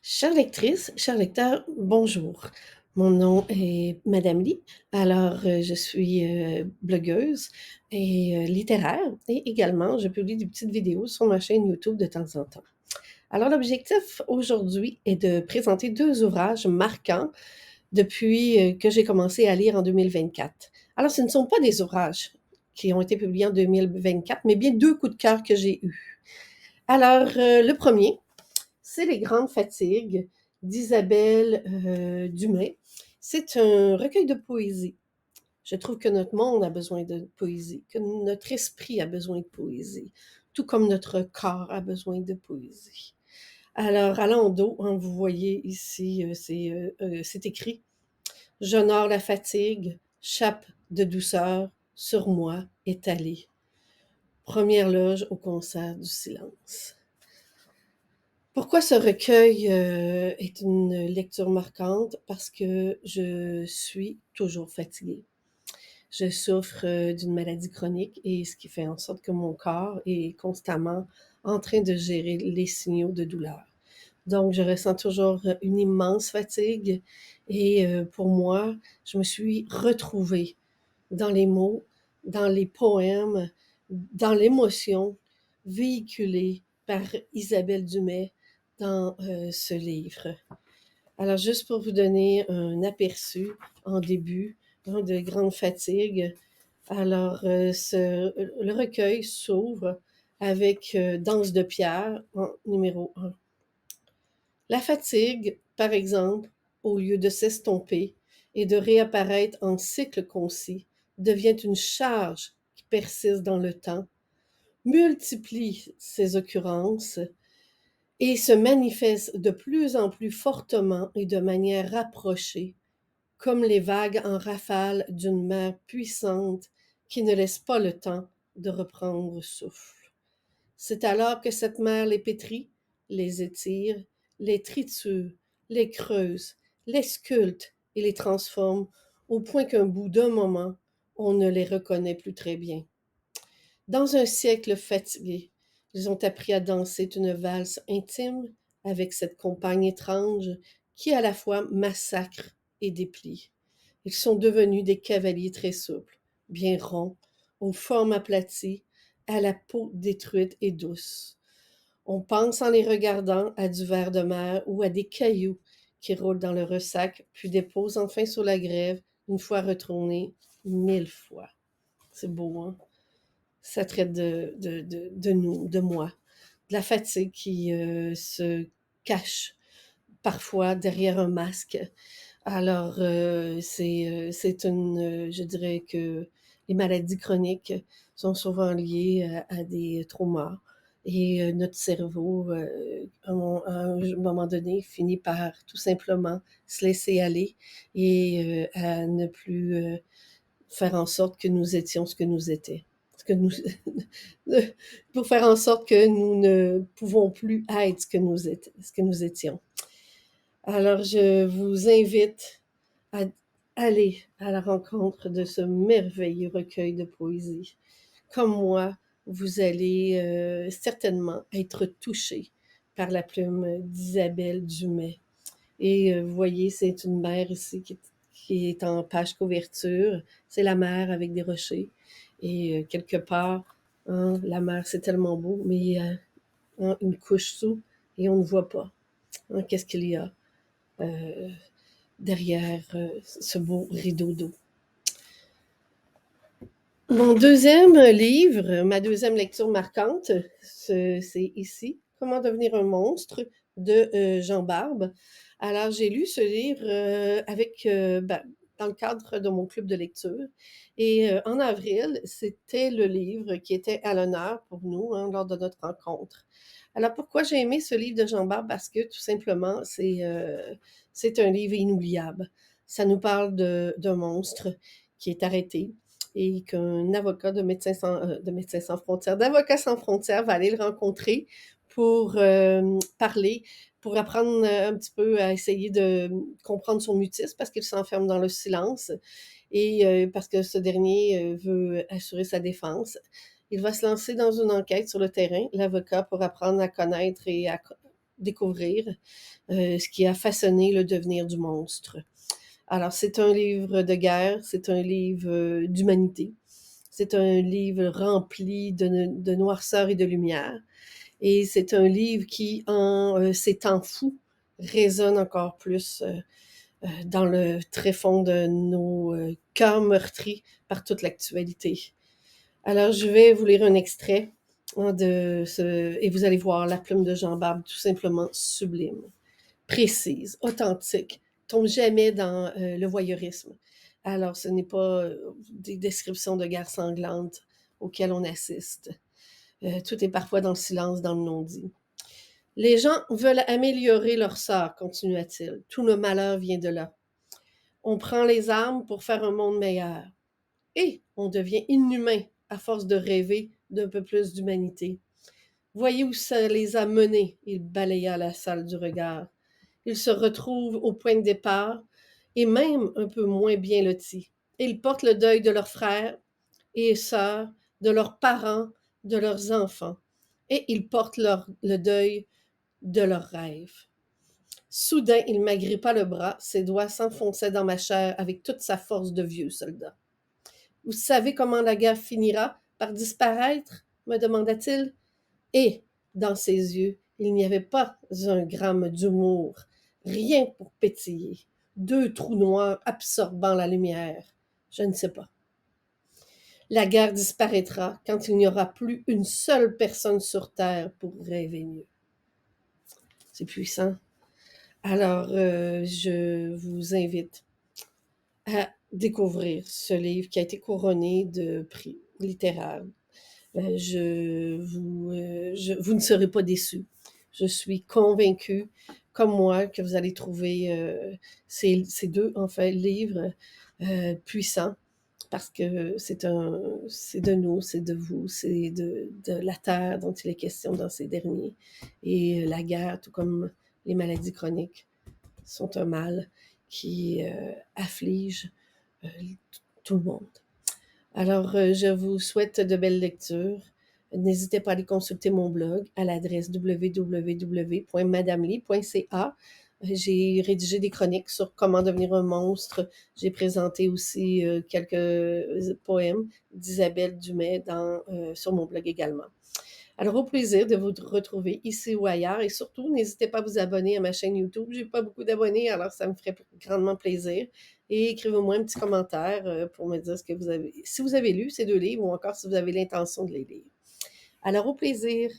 Chères lectrices, chers lecteurs, bonjour. Mon nom est Madame Lee. Alors, je suis, blogueuse et littéraire et également je publie des petites vidéos sur ma chaîne YouTube de temps en temps. Alors l'objectif aujourd'hui est de présenter 2 ouvrages marquants depuis, que j'ai commencé à lire en 2024. Alors ce ne sont pas des ouvrages qui ont été publiés en 2024, mais bien 2 coups de cœur que j'ai eus. Alors, le premier c'est Les Grandes Fatigues d'Isabelle Dumais. C'est un recueil de poésie. Je trouve que notre monde a besoin de poésie, que notre esprit a besoin de poésie, tout comme notre corps a besoin de poésie. Alors, à l'endos, vous voyez ici, c'est écrit J'honore la fatigue, chape de douceur sur moi étalée. Première loge au concert du silence. Pourquoi ce recueil est une lecture marquante? Parce que je suis toujours fatiguée. Je souffre d'une maladie chronique et ce qui fait en sorte que mon corps est constamment en train de gérer les signaux de douleur. Donc, je ressens toujours une immense fatigue et pour moi, je me suis retrouvée dans les mots, dans les poèmes, dans l'émotion véhiculée par Isabelle Dumais dans ce livre. Alors, juste pour vous donner un aperçu en début de Grande Fatigue, alors le recueil s'ouvre avec Danse de pierre en numéro 1. La fatigue, par exemple, au lieu de s'estomper et de réapparaître en cycle concis, devient une charge qui persiste dans le temps, multiplie ses occurrences et se manifeste de plus en plus fortement et de manière rapprochée, comme les vagues en rafale d'une mer puissante qui ne laisse pas le temps de reprendre souffle. C'est alors que cette mer les pétrit, les étire, les triture, les creuse, les sculpte et les transforme au point qu'un bout d'un moment, on ne les reconnaît plus très bien. Dans un siècle fatigué, ils ont appris à danser une valse intime avec cette compagne étrange qui à la fois massacre et déplie. Ils sont devenus des cavaliers très souples, bien ronds, aux formes aplaties, à la peau détruite et douce. On pense en les regardant à du ver de mer ou à des cailloux qui roulent dans le ressac, puis déposent enfin sur la grève, une fois retournés 1000 fois. C'est beau, hein? Ça traite de nous, de moi, de la fatigue qui se cache parfois derrière un masque. Alors, c'est une, je dirais que les maladies chroniques sont souvent liées à des traumas et notre cerveau, à un moment donné, finit par tout simplement se laisser aller et à ne plus faire en sorte que nous étions ce que nous étions. Ce que nous, pour faire en sorte que nous ne pouvons plus être ce que nous étions. Alors, je vous invite à aller à la rencontre de ce merveilleux recueil de poésie. Comme moi, vous allez certainement être touché par la plume d'Isabelle Dumais. Et vous voyez, c'est une mer ici qui est en page couverture. C'est la mer avec des rochers. Et quelque part, hein, la mer, c'est tellement beau, mais il y a hein, une couche sous et on ne voit pas. Hein, qu'est-ce qu'il y a derrière ce beau rideau d'eau? Mon deuxième livre, ma deuxième lecture marquante, c'est ici, Comment devenir un monstre de Jean Barbe. Alors, j'ai lu ce livre dans le cadre de mon club de lecture. Et en avril, c'était le livre qui était à l'honneur pour nous hein, lors de notre rencontre. Alors, pourquoi j'ai aimé ce livre de Jean Barbe? Parce que tout simplement, c'est un livre inoubliable. Ça nous parle d'un monstre qui est arrêté et qu'un avocat de Médecins sans frontières, d'Avocats sans frontières va aller le rencontrer pour parler, pour apprendre un petit peu à essayer de comprendre son mutisme parce qu'il s'enferme dans le silence et parce que ce dernier veut assurer sa défense. Il va se lancer dans une enquête sur le terrain, l'avocat, pour apprendre à connaître et à découvrir ce qui a façonné le devenir du monstre. Alors, c'est un livre de guerre, c'est un livre d'humanité, c'est un livre rempli de noirceur et de lumière. Et c'est un livre qui, en ces temps fous, résonne encore plus dans le tréfonds de nos cœurs meurtris par toute l'actualité. Alors, je vais vous lire un extrait et vous allez voir la plume de Jean Barbe tout simplement sublime, précise, authentique, tombe jamais dans le voyeurisme. Alors, ce n'est pas des descriptions de guerre sanglante auxquelles on assiste. Tout est parfois dans le silence, dans le non-dit. Les gens veulent améliorer leur sort, continua-t-il. Tout le malheur vient de là. On prend les armes pour faire un monde meilleur. Et on devient inhumain à force de rêver d'un peu plus d'humanité. Voyez où ça les a menés, il balaya la salle du regard. Ils se retrouvent au point de départ, et même un peu moins bien lotis. Ils portent le deuil de leurs frères et sœurs, de leurs parents, de leurs enfants. Et ils portent le deuil de leurs rêves. Soudain, il m'agrippa le bras, ses doigts s'enfonçaient dans ma chair avec toute sa force de vieux soldat. Vous savez comment la guerre finira par disparaître? Me demanda-t-il. Et, dans ses yeux, il n'y avait pas un gramme d'humour, rien pour pétiller, deux trous noirs absorbant la lumière. Je ne sais pas. La guerre disparaîtra quand il n'y aura plus une seule personne sur Terre pour rêver mieux. C'est puissant. Alors, je vous invite à découvrir ce livre qui a été couronné de prix littéraires. Vous ne serez pas déçus. Je suis convaincue, comme moi, que vous allez trouver ces deux, en fait, livres puissants, parce que c'est de nous, c'est de vous, c'est de la terre dont il est question dans ces derniers. Et la guerre, tout comme les maladies chroniques, sont un mal qui afflige euh, tout le monde. Alors, je vous souhaite de belles lectures. N'hésitez pas à aller consulter mon blog à l'adresse www.madameli.ca. J'ai rédigé des chroniques sur comment devenir un monstre. J'ai présenté aussi quelques poèmes d'Isabelle Dumais sur mon blog également. Alors, au plaisir de vous retrouver ici ou ailleurs. Et surtout, n'hésitez pas à vous abonner à ma chaîne YouTube. J'ai pas beaucoup d'abonnés, alors ça me ferait grandement plaisir. Et écrivez-moi un petit commentaire pour me dire si vous avez lu ces deux livres ou encore si vous avez l'intention de les lire. Alors, au plaisir.